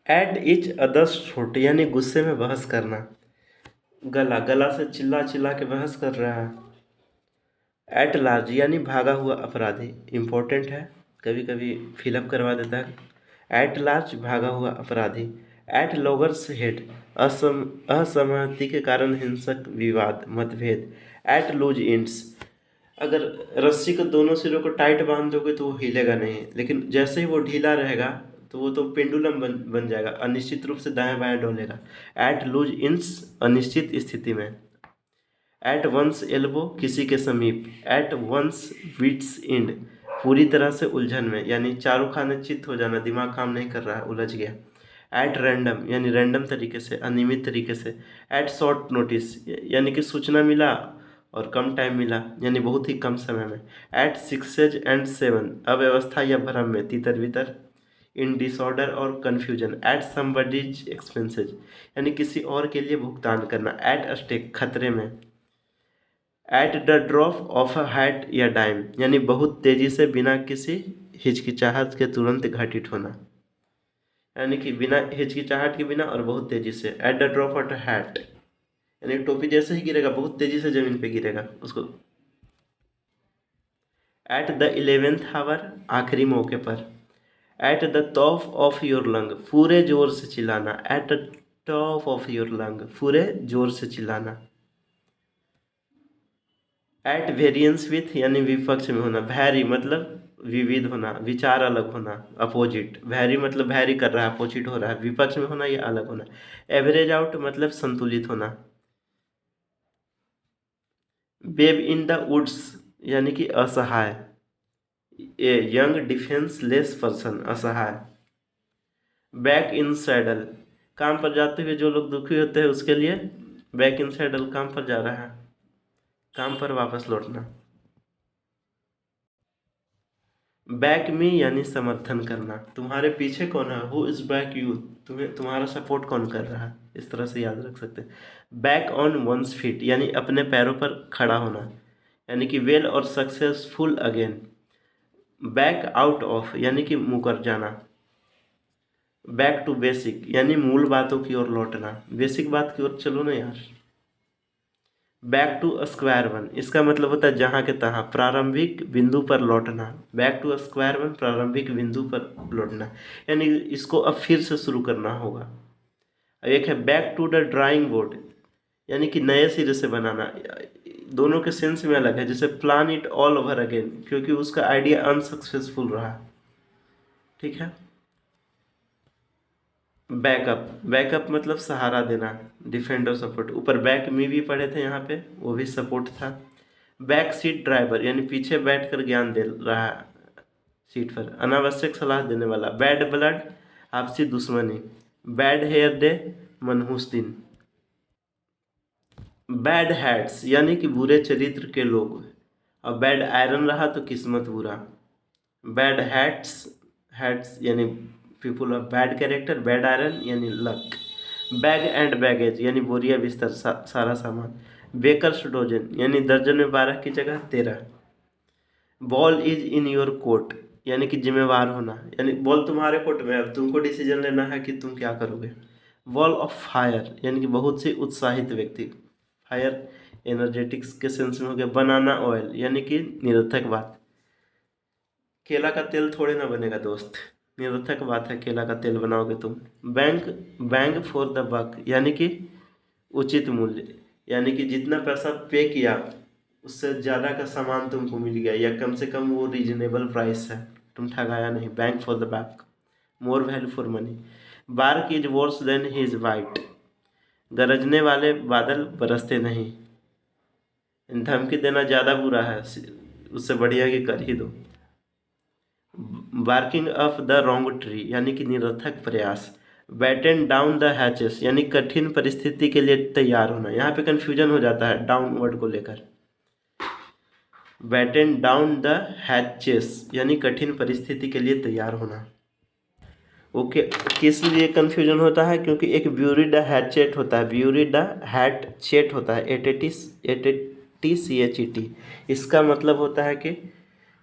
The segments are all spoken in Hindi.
एट इच अदर्स थ्रोट यानी गुस्से में बहस करना। गला, गला से चिल्ला चिल्ला के बहस कर रहा है। एट लार्ज यानी भागा हुआ अपराधी, इम्पोर्टेंट है, कभी कभी फिलअप करवा देता है। एट लार्ज भागा हुआ अपराधी। एट लॉगर्स हेड असहमति के कारण हिंसक विवाद मतभेद। एट लूज इंड्स अगर रस्सी को दोनों सिरों को टाइट बांध दोगे तो वो हिलेगा नहीं, लेकिन जैसे ही वो ढीला रहेगा तो वो तो पेंडुलम बन जाएगा, अनिश्चित रूप से दाएं बाएं डोलेगा। एट लूज इंड्स अनिश्चित स्थिति में। एट वंस एल्बो किसी के समीप। एट वंस विट्स एंड पूरी तरह से उलझन में, यानी चारों खाने चित्त हो जाना, दिमाग काम नहीं कर रहा है, उलझ गया। एट रैंडम यानी रैंडम तरीके से, अनियमित तरीके से। एट शॉर्ट नोटिस यानी कि सूचना मिला और कम टाइम मिला, यानी बहुत ही कम समय में। एट सिक्सेज एंड सेवन अव्यवस्था या भ्रम में, तितर बितर। इन डिसऑर्डर और कन्फ्यूजन। एट समबडीज एक्सपेंसेज यानी किसी और के लिए भुगतान करना। एट स्टेक खतरे में। At the drop of a hat या डाइम यानी बहुत तेजी से बिना किसी हिचकिचाहट के तुरंत घटित होना, यानी कि बिना हिचकिचाहट के बिना और बहुत तेजी से। At the drop of a hat यानी टोपी जैसे ही गिरेगा बहुत तेजी से जमीन पे गिरेगा उसको। एट द 11th आवर आखिरी मौके पर। At the top of your lung पूरे जोर से चिल्लाना। At the top of your lung पूरे जोर से चिल्लाना। एट वेरियंस विथ यानी विपक्ष में होना। वैरी मतलब विविध होना, विचार अलग होना, अपोजिट। वैरी मतलब वैरी कर रहा है, अपोजिट हो रहा है, विपक्ष में होना या अलग होना। एवरेज आउट मतलब संतुलित होना। बेब इन द वुड्स यानी कि असहाय। ए यंग डिफेंसलेस पर्सन असहाय। बैक इन सैडल काम पर जाते हुए जो लोग दुखी होते हैं उसके लिए बैक इन सैडल, काम पर जा रहा है, काम पर वापस लौटना। बैक मी यानी समर्थन करना, तुम्हारे पीछे कौन है, हु इज बैक यू, तुम्हें तुम्हारा सपोर्ट कौन कर रहा है, इस तरह से याद रख सकते हैं। बैक ऑन वंस फीट यानी अपने पैरों पर खड़ा होना, यानी कि वेल और successful again. Back out of यानी कि मुकर जाना। बैक टू बेसिक यानी मूल बातों की ओर लौटना, बेसिक बात की ओर चलो ना यार। बैक टू स्क्वायर वन इसका मतलब होता है जहाँ के तहाँ, प्रारंभिक बिंदु पर लौटना। बैक टू स्क्वायर वन प्रारंभिक बिंदु पर लौटना, यानी इसको अब फिर से शुरू करना होगा। एक है back to the drawing board यानी कि नए सिरे से बनाना, दोनों के सेंस में अलग है। जैसे plan it all over again क्योंकि उसका आइडिया अनसक्सेसफुल रहा, ठीक है। बैकअप, बैकअप मतलब सहारा देना, डिफेंड और सपोर्ट। ऊपर बैक में भी पढ़े थे, यहाँ पे वो भी सपोर्ट था। बैक सीट ड्राइवर यानी पीछे बैठकर ज्ञान दे रहा है सीट पर, अनावश्यक सलाह देने वाला। बैड ब्लड आपसी दुश्मनी। बैड हेयर डे मनहूस दिन। बैड हैट्स यानी कि बुरे चरित्र के लोग, और बैड आयरन रहा तो किस्मत बुरा। बैड हैट्स, हैट्स यानी people of bad character, bad iron यानी लक। बैग एंड बैगेज यानी बोरिया बिस्तर सारा सामान। बेकर्स डोजन यानी दर्जन में 12 की जगह 13। Ball is in your court यानी कि जिम्मेवार होना, यानी बॉल तुम्हारे कोर्ट में, अब तुमको डिसीजन लेना है कि तुम क्या करोगे। बॉल ऑफ फायर यानी कि बहुत से उत्साहित व्यक्ति, फायर एनर्जेटिक्स के सेंस में हो गया। बनाना ऑयल यानी कि निरर्थक बात, केला का तेल थोड़े ना बनेगा दोस्त, निरर्थक बात है केला का तेल बनाओगे तुम। Bang, bang for the buck यानी कि उचित मूल्य, यानी कि जितना पैसा पे किया उससे ज़्यादा का सामान तुमको मिल गया, या कम से कम वो रीजनेबल प्राइस है, तुम ठगाया नहीं। Bang for the back, more value for money. Bark is worse than his bite, गरजने वाले बादल बरसते नहीं, धमकी देना ज़्यादा बुरा है, उससे बढ़िया कि कर ही दो। Barking of the wrong tree यानी कि निरर्थक प्रयास। बैटन डाउन द हैचेस यानी कठिन परिस्थिति के लिए तैयार होना, यहाँ पे कन्फ्यूजन हो जाता है डाउन वर्ड को लेकर। बैटन डाउन द हैचेस यानी कठिन परिस्थिति के लिए तैयार होना। ओके, किस लिए कन्फ्यूजन होता है, क्योंकि एक ब्यूरी द हैचेट होता है, ब्यूरी द हैचेट होता है, ATTCHET, इसका मतलब होता है कि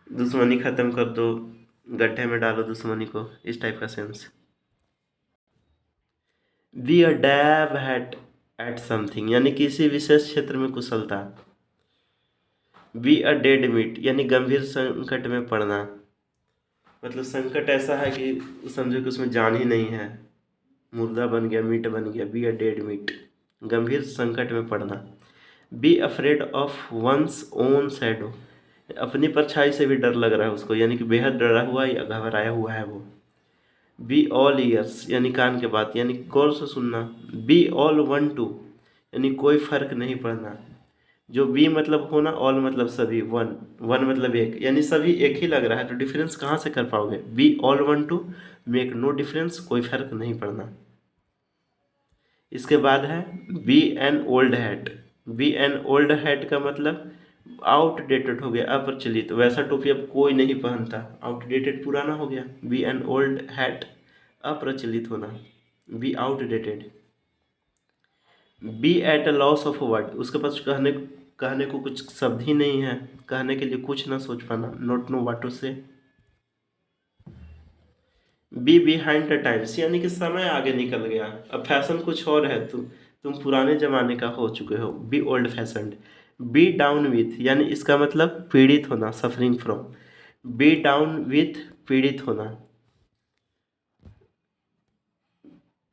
दुश्मनी ख़त्म कर दो, गड्ढे में डालो दुश्मनी को, इस टाइप का sense. Be a dab hat eight something यानी किसी विशेष क्षेत्र में कुशलता। बी अ डेड मीट यानी गंभीर संकट में पड़ना, मतलब संकट ऐसा है कि समझो कि उसमें जान ही नहीं है, मुर्दा बन गया, मीट बन गया। बी अ डेड मीट, गंभीर संकट में पड़ना। Be afraid of one's own shadow, अपनी परछाई से भी डर लग रहा है उसको, यानी कि बेहद डरा हुआ या घबराया हुआ है वो। बी ऑल ईयर्स यानी कान के बात, यानी गौर से सुनना। बी ऑल वन टू यानी कोई फर्क नहीं पड़ना। जो बी मतलब होना, ऑल मतलब सभी, वन वन मतलब एक, यानी सभी एक ही लग रहा है तो डिफरेंस कहाँ से कर पाओगे। Be all one to make no difference, कोई फर्क नहीं पड़ना। इसके बाद है be an old hat. Be an old hat का मतलब आउटडेटेड हो गया, अप्रचलित, वैसा टोपी अब कोई नहीं पहनता, आउटडेटेड पुराना हो गया। बी एन ओल्ड हैट अप्रचलित होना, be outdated. Be at a loss of word, उसके पास कहने को कुछ शब्द ही नहीं है, कहने के लिए कुछ ना सोच पाना, नॉट नो व्हाट टू से। बी बिहाइंड द टाइम्स यानी कि समय आगे निकल गया, अब फैशन कुछ और है, तुम पुराने जमाने का हो चुके हो, be old fashioned. Be down with यानी इसका मतलब पीड़ित होना, suffering from. Be down with पीड़ित होना,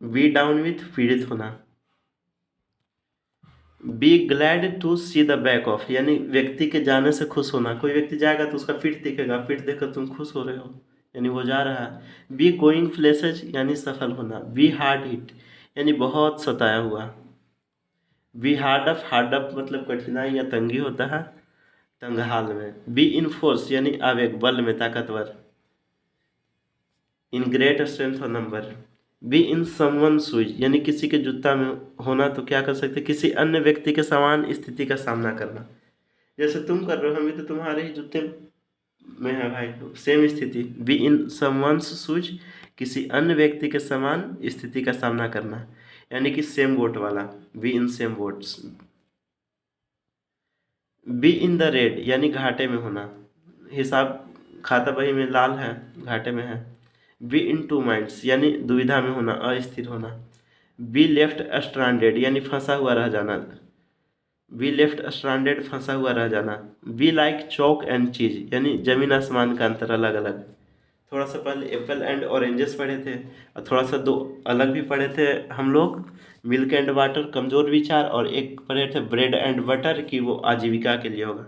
बी डाउन विथ पीड़ित होना। Be glad to see the back of यानी व्यक्ति के जाने से खुश होना, कोई व्यक्ति जाएगा तो उसका पीठ दिखेगा, पीठ देखकर तुम खुश हो रहे हो, यानी वो जा रहा है। बी गोइंग प्लेसेज यानी सफल होना। बी हार्ड हिट यानी बहुत सताया हुआ। बी हार्ड अप मतलब कठिनाई या तंगी होता है, तंग हाल में। बी इन फोर्स यानी आवेग, बल में, ताकतवर। इन ग्रेट स्ट्रेंथ और number. Be in someone shoes यानी किसी के जूता में होना, तो क्या कर सकते, किसी अन्य व्यक्ति के समान स्थिति का सामना करना। जैसे तुम कर रहे हो, हम भी तो तुम्हारे ही जूते में है भाई, सेम स्थिति। बी इन समवंस शूज किसी अन्य व्यक्ति के समान स्थिति का सामना करना, यानी कि सेम बोट वाला, be in same boats. Be in the red यानी घाटे में होना, हिसाब खाता बही में लाल है, घाटे में है। बी इन टू माइंड्स यानी दुविधा में होना, अस्थिर होना। बी लेफ्ट स्ट्रांडेड यानी फंसा हुआ रह जाना, बी लेफ्ट स्ट्रांडेड फंसा हुआ रह जाना। बी लाइक चौक एंड चीज यानी जमीन आसमान का अंतर, अलग अलग। थोड़ा सा पहले एप्पल एंड ऑरेंजेस पढ़े थे, और थोड़ा सा दो अलग भी पढ़े थे हम लोग, मिल्क एंड वाटर कमजोर विचार, और एक पढ़े थे ब्रेड एंड बटर की वो आजीविका के लिए होगा,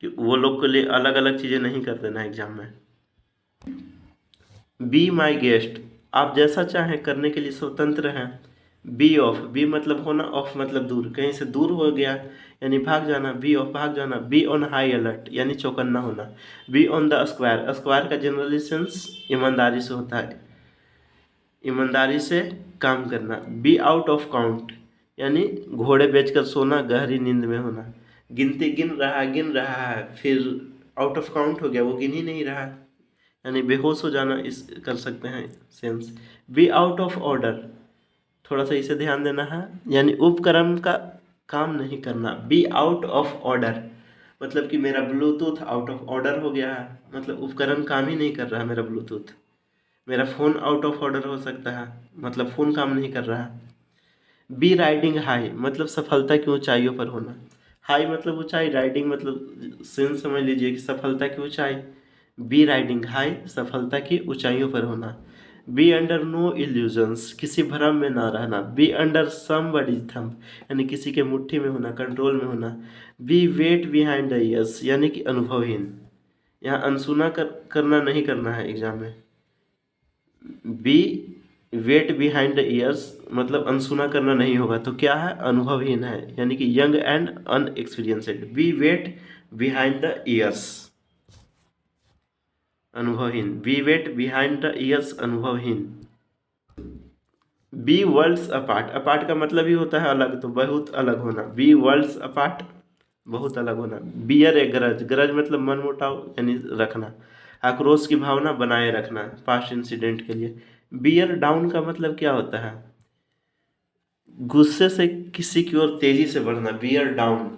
कि वो लोग के लिए अलग अलग चीज़ें नहीं कर देना एग्जाम में। बी माई गेस्ट, आप जैसा चाहें करने के लिए स्वतंत्र हैं। बी ऑफ, बी मतलब होना, ऑफ मतलब दूर, कहीं से दूर हो गया यानी भाग जाना, बी ऑफ भाग जाना। बी ऑन हाई अलर्ट यानी चौकन्ना होना। Be on the square, square का जनरली सेंस ईमानदारी से होता है, ईमानदारी से काम करना। बी आउट ऑफ काउंट यानी घोड़े बेचकर सोना, गहरी नींद में होना। गिन रहा है, फिर आउट ऑफ काउंट हो गया, वो गिन ही नहीं रहा है, यानी बेहोश हो जाना, इस कर सकते हैं sense. Be out of order, थोड़ा सा इसे ध्यान देना है, यानी उपकरण का काम नहीं करना। बी आउट ऑफ ऑर्डर मतलब कि मेरा ब्लूटूथ आउट ऑफ ऑर्डर हो गया है, मतलब उपकरण काम ही नहीं कर रहा है मेरा ब्लूटूथ। मेरा फ़ोन आउट ऑफ ऑर्डर हो सकता है, मतलब फ़ोन काम नहीं कर रहा है। बी राइडिंग हाई मतलब सफलता की ऊंचाइयों पर होना। हाई मतलब ऊंचाई, राइडिंग मतलब सेंस समझ लीजिए कि सफलता की ऊंचाई। बी राइडिंग हाई सफलता की ऊंचाइयों पर होना। बी अंडर नो इल्यूजन्स किसी भ्रम में ना रहना। बी अंडर समबडीज थंब यानी किसी के मुट्ठी में होना, कंट्रोल में होना। Be wet behind the ears यानी कि अनुभवहीन, यहाँ अनसुना करना नहीं करना है एग्जाम में। Be wet behind the ears मतलब अनसुना करना नहीं होगा, तो क्या है, अनुभवहीन है, यानी कि young and inexperienced. Be wet behind the ears अनुभवहीन, be wet behind the ears अनुभवहीन। बी वर्ल्ड्स अपार्ट, अपार्ट का मतलब ही होता है अलग, तो बहुत अलग होना। बी वर्ल्ड्स अपार्ट बहुत अलग होना। बियर ए गरज, गरज मतलब मनमुटाव यानी रखना, आक्रोश की भावना बनाए रखना, पास्ट इंसिडेंट के लिए। बियर डाउन का मतलब क्या होता है, गुस्से से किसी की ओर तेजी से बढ़ना, बियर डाउन,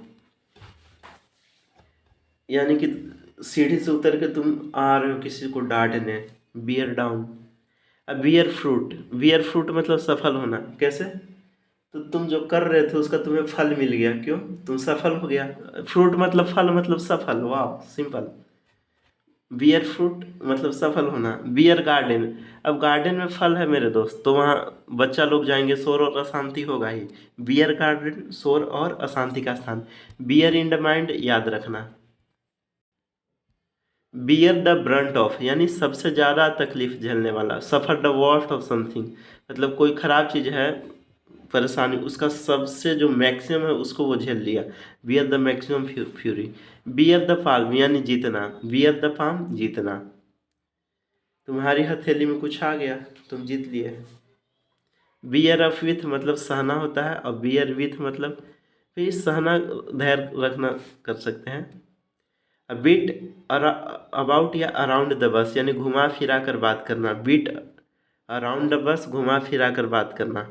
यानी कि सीढ़ी से उतर के तुम आ रहे हो किसी को डांटने, बियर डाउन। अब बियर फ्रूट मतलब सफल होना। कैसे? तो तुम जो कर रहे थे उसका तुम्हें फल मिल गया, क्यों? तुम सफल हो गया। फ्रूट मतलब फल मतलब सफल, वाह सिंपल। बियर फ्रूट मतलब सफल होना। बियर गार्डन, अब गार्डन में फल है मेरे दोस्त, तो वहाँ बच्चा लोग जाएंगे, शोर और अशांति होगा ही। बियर गार्डन, शोर और अशांति का स्थान। बियर इन द माइंड, याद रखना। बियर द ब्रंट ऑफ यानी सबसे ज़्यादा तकलीफ झेलने वाला। सफ़र द वर्स्ट ऑफ समथिंग मतलब कोई ख़राब चीज़ है, परेशानी, उसका सबसे जो मैक्सिमम है उसको वो झेल लिया। Bear the maximum fury. Bear the palm यानी जीतना। बियर द पाल्म, जीतना। तुम्हारी हथेली में कुछ आ गया, तुम जीत लिए। बियर अप विथ मतलब सहना होता है, और बियर विथ मतलब फिर सहना, धैर्य रखना कर सकते हैं। बीट अबाउट या अराउंड द बस यानी घुमा फिरा कर बात करना। बीट अराउंड द बस, घुमा फिरा कर बात करना।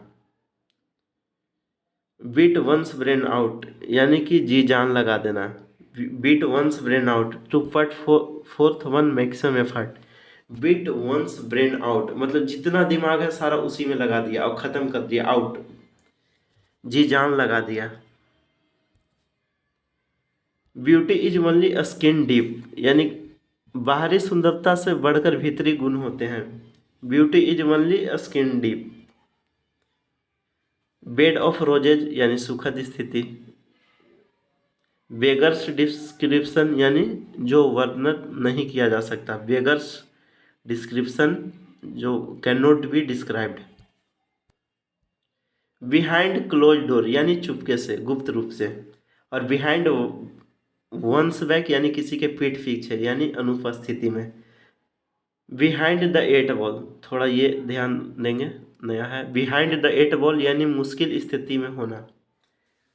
बीट वंस ब्रेन आउट यानी कि जी जान लगा देना। Beat one's brain out, to put forth one maximum effort. Beat one's brain out मतलब जितना दिमाग है सारा उसी में लगा दिया और ख़त्म कर दिया, आउट, जी जान लगा दिया। Beauty is only skin deep यानी बाहरी सुंदरता से बढ़कर भीतरी गुण होते हैं। Beauty is only skin deep. Bed of roses यानी सुखद स्थिति। बेगर्स डिस्क्रिप्शन यानी जो वर्णन नहीं किया जा सकता। बेगर्स डिस्क्रिप्शन जो can not be described. Behind close door यानी चुपके से, गुप्त रूप से। और बिहाइंड वंस बैक यानी किसी के पीठ पीछे यानी अनुपस्थिति में। बिहाइंड द एट बॉल, थोड़ा ये ध्यान देंगे, नया है। बिहाइंड द एट बॉल यानी मुश्किल स्थिति में होना।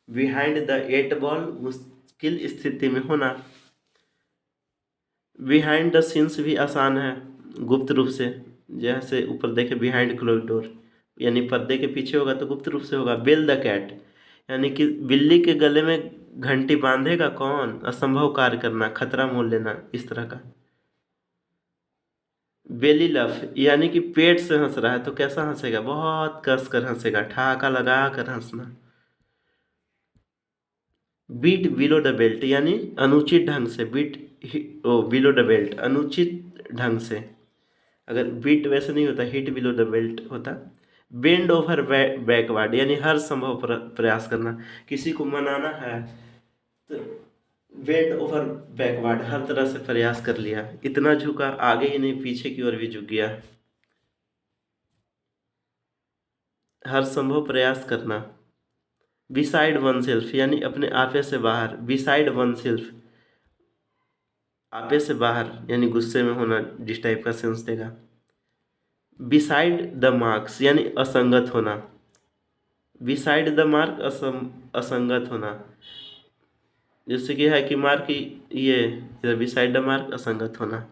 बिहाइंड द एट बॉल मुश्किल स्थिति में होना। बिहाइंड द सीन्स भी आसान है, गुप्त रूप से, जैसे ऊपर देखे बिहाइंड क्लोज डोर यानी पर्दे के पीछे होगा तो गुप्त रूप से होगा। बेल द कैट यानी कि बिल्ली के गले में घंटी बांधेगा कौन? असंभव कार्य करना, खतरा मोल लेना, इस तरह का। बेली लफ यानी कि पेट से हंस रहा है तो कैसा हंसेगा? बहुत कस कर हंसेगा, ठहाका लगा कर हंसना। बीट बिलो द बेल्ट यानी अनुचित ढंग से। बीट बिलो द बेल्ट अनुचित ढंग से। अगर बीट वैसे नहीं होता, हिट बिलो द बेल्ट होता। बेंड ओवर बैकवर्ड यानी हर संभव प्रयास करना। किसी को मनाना है तो बेंड ओवर बैकवर्ड, हर तरह से प्रयास कर लिया, इतना झुका आगे ही नहीं पीछे की ओर भी झुक गया। हर संभव प्रयास करना। बिसाइड वन सेल्फ यानी अपने आपे से बाहर। बिसाइड वन सेल्फ, आपे से बाहर यानी गुस्से में होना, जिस टाइप का सेंस देगा। बिसाइड द मार्क्स यानी असंगत होना। बिसाइड द मार्क असंगत होना, जैसे कि है कि मार्क ये बिसाइड द मार्क असंगत होना।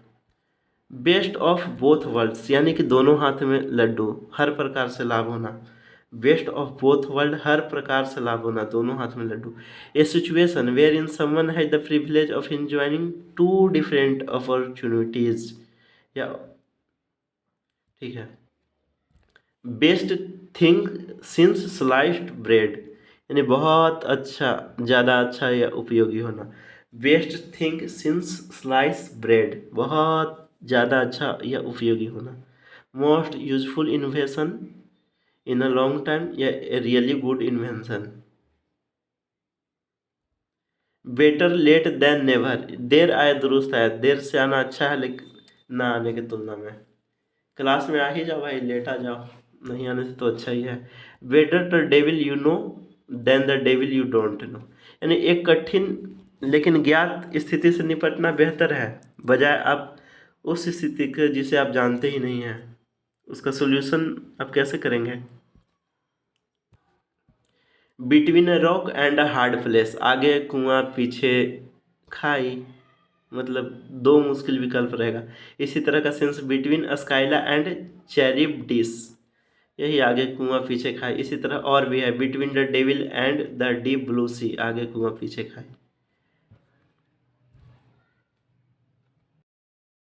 बेस्ट ऑफ बोथ वर्ल्ड्स यानी कि दोनों हाथ में लड्डू, हर प्रकार से लाभ होना। बेस्ट ऑफ बोथ वर्ल्ड, हर प्रकार से लाभ होना, दोनों हाथ में लड्डू। A situation where in someone has the privilege of enjoying two different opportunities, या ठीक है। Best thing since sliced bread यानी बहुत अच्छा, ज़्यादा अच्छा या उपयोगी होना। Best thing since slice bread, बहुत ज़्यादा अच्छा या उपयोगी होना। Most useful invention in a long time या a really good invention. Better late then never, देर आए दुरुस्त आए, देर से आना अच्छा है लेकिन ना आने की तुलना में। क्लास में आ ही जाओ भाई, लेट आ जाओ, नहीं आने से तो अच्छा ही है। Better the devil you know than the devil you don't know यानी एक कठिन लेकिन ज्ञात स्थिति से निपटना बेहतर है, बजाय आप उस स्थिति के जिसे आप जानते ही नहीं हैं, उसका सोल्यूशन आप कैसे करेंगे। Between a rock and a hard place, आगे कुआं पीछे खाई, मतलब दो मुश्किल विकल्प रहेगा। इसी तरह का सेंस बिटवीन स्काइला एंड चैरिब्डिस, यही आगे कुआं पीछे खाई। इसी तरह और भी है, between the devil and the deep blue sea, आगे कुआं पीछे खाई।